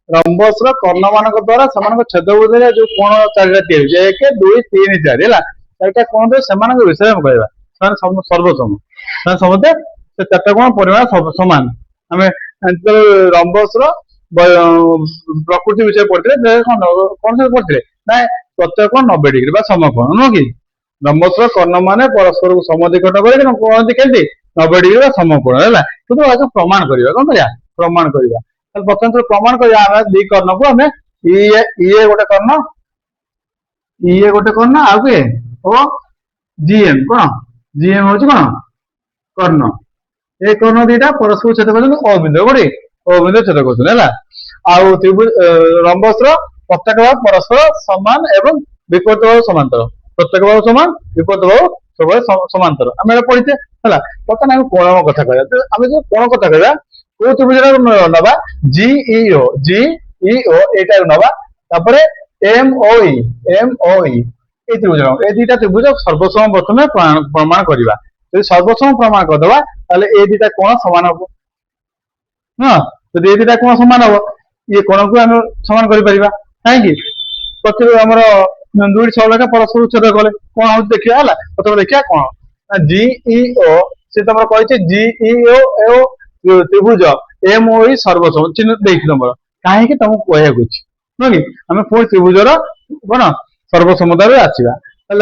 Rhombus कर्ण मान द्वारा छेदबुद जो कोण चारिटा तैयारी 1 2 3 4 है चारिटा कोण से विषय में कहवा सर्वसम समझे से चार्टा कोण परिमाण समान आम रंबस प्रकृति विषय पढ़ते कौन से पढ़ते ना प्रत्येक कोण 90 डिग्री समकोण नुह कि रंबस कर्ण मान परस्पर को समद्विखंड कहते 90 डिग्री समकोण है कि प्रमाण करवा कौन कर प्रमाण करवा प्रथम प्रमाण करवा दी कर्ण को आम इए गोटे कर्ण आउ किए ओ जीएम कौन जीएम हूँ कौन कर्ण ये कर्ण दीटा परस्पर छेद कर अबिंदु गोटे अबिंदु छेद कर आउ त्रिभुज रंबस प्रत्येक भाग परस्पर समान एवं विपरीत भाव समांतर प्रत्येक भाव समान विपरीत भाव सब समांतर आम पढ़ीचे है बर्तमान आम कोण कथा कह आम जो कोण कथा कह को त्रिभुज नवा जीईओ एटा नवा एमओई ये त्रिभुज ये दुटा त्रिभुज सर्वसम प्रथम प्रमाण करवा जो सर्वसम प्रमाण करदे ये दुटा कोण सामान हम हाँ जब ये दुटा कोण सामान हम ये कोण को आम सामान कर कहीं प्रत्येक आमर दुईट सरलेखा परस्पर छेद कले कौन हूँ देखा है प्रथम देखा कौन जीईओ सी तुम कही जीईओ त्रिभुज एमओई सर्वसम चिन्ह देखी तुम कहीं तुमको कहूँ नुह कि आम पुणी त्रिभुजर कौन सर्वसमता आसवा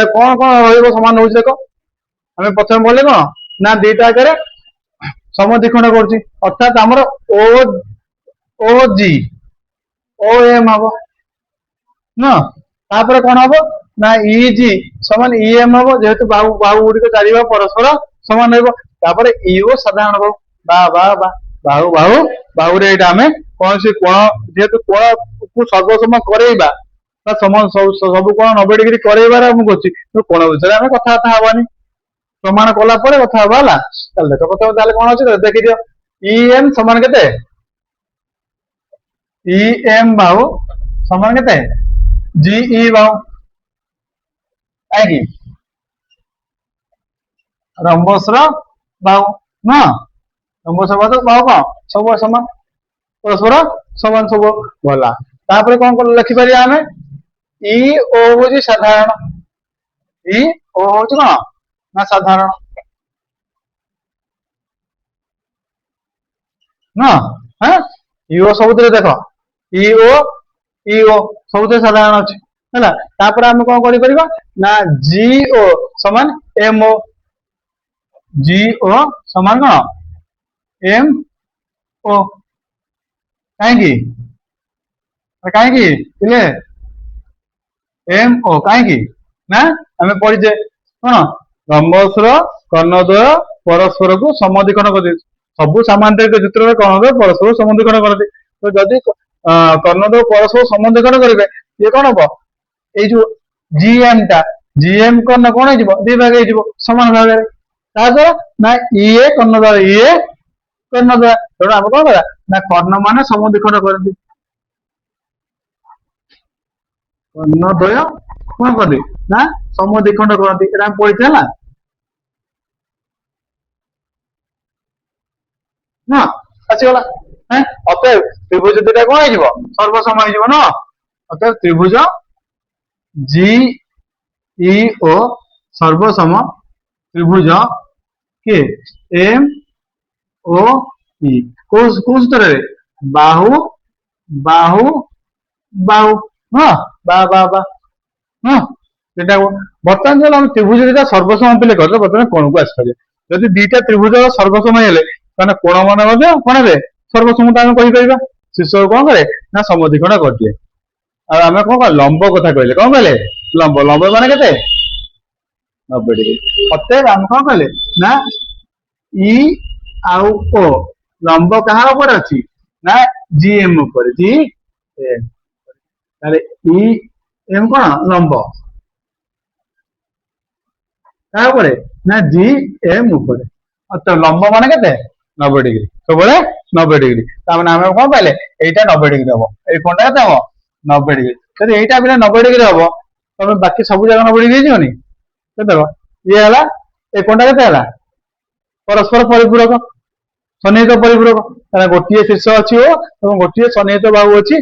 कौन कौन रमान हो देख आम प्रथम बोले कौन ना दीटा आगे समद्विखंड कर अर्थात आमर ओ जी ओ एम हम न तापर कौन हम ना इजी समान इएम हम जेहेतु बाहु बाहु गुड़िक चारि बाहु परस्पर समान रहा इओ साधारण बाहु बा बा बा बाहु बाहु बाहु आम कौन सी कोण जेहेतु कोण को सर्वसम करेबा सब कोण 90 डिग्री करेबार कोण विषय आम कथबार्ता हवानी प्रमाण कला कथा हवा देख प्रथम कौन अच्छे देखी दियो इएम समान के इएम बाहु समान के जीई बाहु कहीं रंबस बाहु न रंबस बाहु कौन सब समान परस्पर समान सब गला कौन लिखिपर आम इ ओ हूँ साधारण इ ओ हूँ कौन ना साधारण न हाँ इओ सब देख इओ सब साधारण अच्छे है आम कौन कर ना जीओ समान एमओ जीओ समान कौन एम ओ कहीं कहीं एम ओ कहीं ना आम पढ़ीचे कौन रंबस कर्णद्वय परस्पर को समद्विखंड कर सब सामांतरिक चित्र में कर्णद्वय परस्पर समद्विखंड करते तो जदि कर्णद्वय परस्पर समद्विखंड करेंगे ये कौन हम ये जो जीएम कर्ण कौन हो दी भाग हो सामान भाग ना इए कर्ण द्वारा इए कर्ण द्वारा तेणु आम कौन करा ना कर्ण मान समद्विखंड करती कर्णद्वय कौन करते ना समद्विखंड करती पढ़ी ना आसीगला अतएव त्रिभुज दुटा कौन हो सर्वसम हो न अतएव त्रिभुज जीईओ सर्वसम त्रिभुज के एम ओ ई को सूत्र बाहु बाहु बाहु हाँ बा बा बा हाँ बर्तमान जो आम त्रिभुज दुटा सर्वसम पे कर बर्तमान कोण को आसपारे जदि दुटा त्रिभुज सर्वसम हेले कोण मान कौन है सर्वसमता आम कहीपर शीर्ष कौन करे ना समद्विखंड कर दिए आम कौन कह लंब कथा कहले कौन कहले लंब लंब मान के 90 डिग्री अतएव आम कौन कहले ना इ आउ ओ लंब कहा ऊपर अच्छी ना जीएम ऊपर जी एम इ एम कौन लंब क्या ऊपर ना जी एम ऊपर तो लंब मान के 90 डिग्री सब 90 डिग्री आम कौन पाइले यहीटा 90 डिग्री हम ये कोणटा के हम 90 डिग्री जब यहीटा भी 90 डिग्री हम तुम बाकी सब जगह 90 डिग्री होनी देख ये है ये कोणटा के परस्पर परिपूरक सन्निहित परिपूरक गोटे शीर्ष अच्छी हो गोटे सन्निहित बाहु अच्छी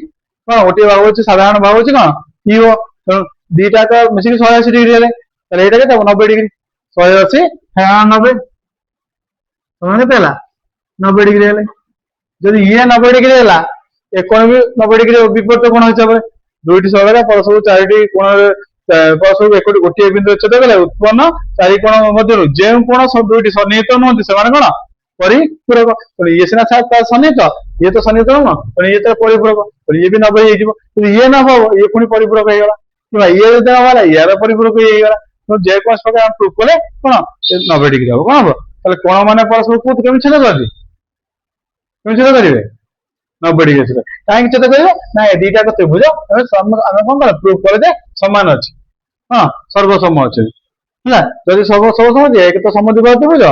କଣ ଗୋଟିଏ ଭାଗ ହଉଛି ସାଧାରଣ ଭାଗ ହଉଛି କଣ ଇଓ। ତେଣୁ ଦିଟା ତ ମିଶିକି 180 ଡିଗ୍ରୀ ହେଲେ ତାହେଲେ ଏଇଟା କେତେ ହବ 90 ଡିଗ୍ରୀ 180 ହେଣ 90 ତମେ କେତେ ହେଲା 90 ଡିଗ୍ରୀ ହେଲେ ଯଦି ଇଏ 90 ଡିଗ୍ରୀ ହେଲା ଏ କୋଣ ବି 90 ଡିଗ୍ରୀ ବିପରୀତ କୋଣ ହିସାବରେ ଦୁଇଟି ସରଳରେଖା ପରସ୍ପର ଚାରିଟି କୋଣରେ ପରସ୍ପର ଏକଟି ଗୋଟିଏ ବିନ୍ଦୁରେ ଛେଦ କଲେ ଉତ୍ପନ୍ନ ଚାରି କୋଣ ମଧ୍ୟରୁ ଯେଉଁ କୋଣ ଦୁଇଟି ସନ୍ନିହିତ ନୁହନ୍ତି ସେମାନେ କଣ ପରିପୂରକ। ତେଣୁ ଇଏ ସିନା ସନ୍ନିହିତ ଇଏ ତ ସନ୍ନିହିତ ନୁହଁ ତେଣୁ ଇଏ ତ ପରିପୂରକ ଇଏ ବି 90 ହେଇଯିବ କିନ୍ତୁ ଇଏ ନ ହବ ଇଏ ପୁଣି ପରିପୂରକ ହେଇଗଲା କିମ୍ବା ଇଏ ଯଦି ନ ହେଲା ଇଆର ପରିପୂରକ ହେଇଗଲା। ତେଣୁ ଯେକୌଣସି ପ୍ରକାର ଆମେ ପ୍ରୁଫ୍ କଲେ କଣ 90 ଡିଗ୍ରୀ ହବ କଣ ହବ ତାହେଲେ କୋଣ ମାନେ ପରସ୍ପର କେମିତି ଛେଦ କରନ୍ତି କେମିତି ଛେଦ କରିବେ 90 ଡିଗ୍ରୀ ଛେଦ କାହିଁକି ଛେଦ କରିବେ ନା ଏ ଦିଟାକ ତ୍ରିଭୁଜ ଆମେ କଣ କଲେ ପ୍ରୁଫ୍ କଲେ ଯେ ସମାନ ଅଛି ହଁ ସର୍ବସମ ଅଛି ହେଲା। ଯଦି ସର୍ବସମ ଅଛି ଏକ ତ ସମଦ୍ୱିବାହୁ ତ୍ରିଭୁଜ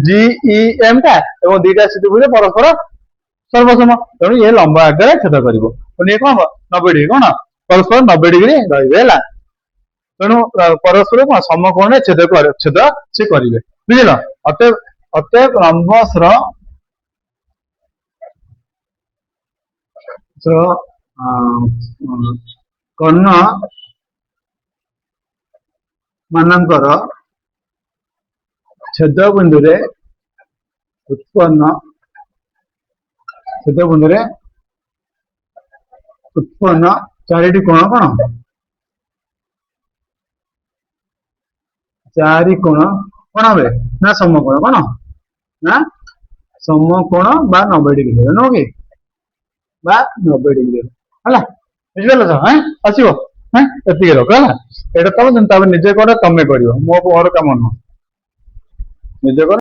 GEM ଟା ଏବଂ ଦିଟା ତ୍ରିଭୁଜ ପରସ୍ପର ସର୍ବସମ ତେଣୁ ଇଏ ଲମ୍ବା ଆକାରରେ ଛେଦ କରିବ ତେଣୁ ଇଏ କଣ ହବ 90 ଡିଗ୍ରୀ କଣ ପରସ୍ପର 90 ଡିଗ୍ରୀ ରହିବେ ହେଲା। ତେଣୁ ପରସ୍ପର କଣ ସମକୋଣରେ ଛେଦ ସେ କରିବେ ବୁଝିଲ। ଅତଏବ ରମ୍ବସର କର୍ଣ୍ଣ ମାନଙ୍କର ଛେଦ ବିନ୍ଦୁରେ ଉତ୍ପନ୍ନ ଚାରିଟି କୋଣ କଣ ଚାରି କୋଣ କଣ হবে ନା ସମକୋଣ କଣ ନା ସମକୋଣ ବା 90 ଡିଗ୍ରୀ ହେବେ ନୁହଁ କି ବା 90 ଡିଗ୍ରୀ ହେଲା ବୁଝିପାରିଲ ତ ଆସିବ ଏତିକି ରଖ ହେଲା। ଏଇଟା ତମେ ତାପରେ ନିଜେ କର ତମେ କରିବ ମୋର କାମ ନୁହଁ ନିଜେ କର।